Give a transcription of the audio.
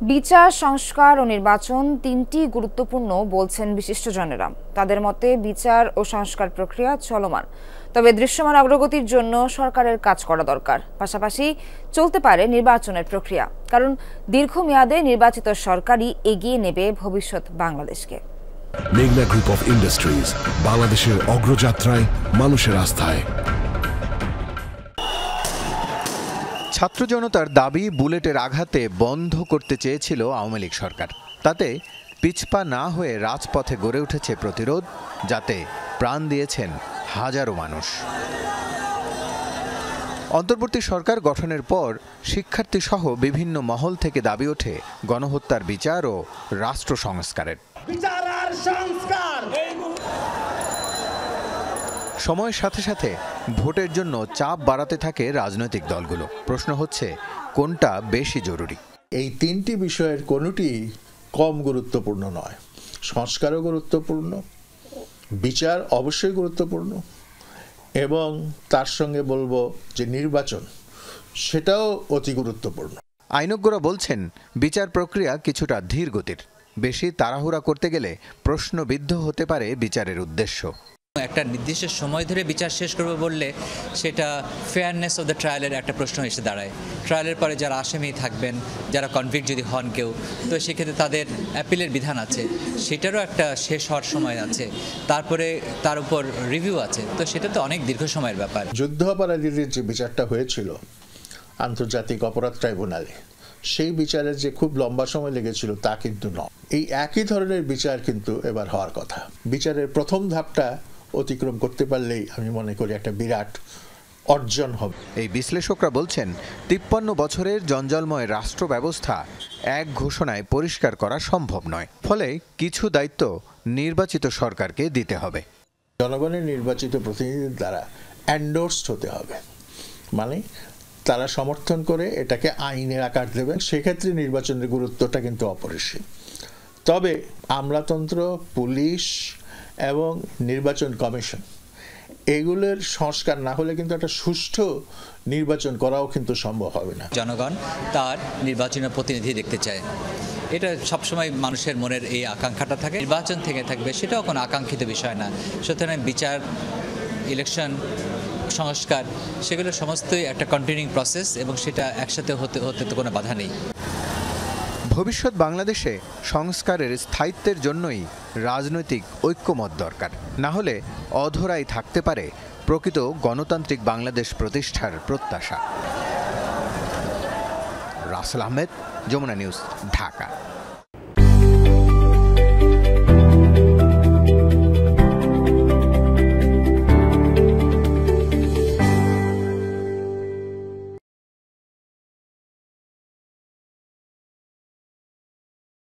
বিচার, সংস্কার ও নির্বাচন তিনটি গুরুত্বপূর্ণ বলছেন বিশিষ্টজনেরা। তাদের মতে বিচার ও সংস্কার প্রক্রিয়া চলমান, তবে দৃশ্যমান অগ্রগতির জন্য সরকারের কাজ করা দরকার। পাশাপাশি চলতে পারে নির্বাচনের প্রক্রিয়া, কারণ দীর্ঘমেয়াদে নির্বাচিত সরকারই এগিয়ে নেবে ভবিষ্যৎ বাংলাদেশকে। মেঘনা গ্রুপ অফ ইন্ডাস্ট্রিজ, বাংলাদেশের অগ্রযাত্রায় মানুষের আস্থায়। ছাত্র জনতার দাবি বুলেটের আঘাতে বন্ধ করতে চেয়েছিল আওয়ামী লীগ সরকার। তাতে পিছপা না হয়ে রাজপথে গড়ে উঠেছে প্রতিরোধ, যাতে প্রাণ দিয়েছেন হাজারো মানুষ। অন্তর্বর্তী সরকার গঠনের পর শিক্ষার্থী সহ বিভিন্ন মহল থেকে দাবি ওঠে গণহত্যার বিচার ও রাষ্ট্র সংস্কারের। সময়ের সাথে সাথে ভোটের জন্য চাপ বাড়াতে থাকে রাজনৈতিক দলগুলো। প্রশ্ন হচ্ছে, কোনটা বেশি জরুরি? এই তিনটি বিষয়ের কোনোটি কম গুরুত্বপূর্ণ নয়। সংস্কারও গুরুত্বপূর্ণ, বিচার অবশ্যই গুরুত্বপূর্ণ, এবং তার সঙ্গে বলবো যে নির্বাচন, সেটাও অতি গুরুত্বপূর্ণ। আইনজ্ঞরা বলছেন বিচার প্রক্রিয়া কিছুটা ধীর গতির। বেশি তাড়াহুড়া করতে গেলে প্রশ্নবিদ্ধ হতে পারে বিচারের উদ্দেশ্য। একটা নির্দিষ্ট সময় ধরে বিচার শেষ করবে বললে সেটা ফেয়ারনেস অফ দ্য ট্রায়ালের একটা প্রশ্ন এসে দাঁড়ায়। ট্রায়ালের পরে যারা আসামি থাকবেন, যারা কনভিক্ট যদি হন কেউ, তো সেক্ষেত্রে তাদের অ্যাপিলের বিধান আছে, সেটারও একটা শেষ হওয়ার সময় আছে, তারপরে তার উপর রিভিউ আছে, তো সেটা তো অনেক দীর্ঘ সময়ের ব্যাপার। যুদ্ধাপরাধীদের যে বিচারটা হয়েছিল আন্তর্জাতিক অপরাধ ট্রাইব্যুনালে, সেই বিচারের যে খুব লম্বা সময় লেগেছিল তা কিন্তু নয়। এই একই ধরনের বিচার কিন্তু এবার হওয়ার কথা। বিচারের প্রথম ধাপটা অতিক্রম করতে পারলেই আমি মনে করি একটা বিরাট অর্জন হবে। এই বিশ্লেষকরা বলছেন 53 বছরের জঞ্জালময় রাষ্ট্র ব্যবস্থা এক ঘোষণায় পরিষ্কার করা সম্ভব নয়। ফলে কিছু দায়িত্ব নির্বাচিত সরকারকে দিতে হবে। জনগণের নির্বাচিত প্রতিনিধিদের দ্বারা এন্ডোর্সড হতে হবে, মানে তারা সমর্থন করে এটাকে আইনের আকার দেবেন। সেক্ষেত্রে নির্বাচনের গুরুত্বটা কিন্তু অপরিসীম। তবে আমলাতন্ত্র, পুলিশ এবং নির্বাচন কমিশন, এগুলোর সংস্কার না হলে কিন্তু একটা সুষ্ঠু নির্বাচন করাও কিন্তু সম্ভব হবে না। জনগণ তার নির্বাচনের প্রতিনিধি দেখতে চায়, এটা সবসময় মানুষের মনের এই আকাঙ্ক্ষাটা থাকে। নির্বাচন থেকে থাকবে, সেটাও কোনো আকাঙ্ক্ষিত বিষয় না। সুতরাং বিচার, ইলেকশন, সংস্কার, সেগুলো সমস্তই একটা কন্টিনিউইং প্রসেস, এবং সেটা একসাথে হতে তো কোনো বাধা নেই। ভবিষ্যৎ বাংলাদেশে সংস্কারের স্থায়িত্বের জন্যই রাজনৈতিক ঐক্যমত দরকার। না হলে অধরাই থাকতে পারে প্রকৃত গণতান্ত্রিক বাংলাদেশ প্রতিষ্ঠার প্রত্যাশা। রাসেল আহমেদ, যমুনা নিউজ, ঢাকা।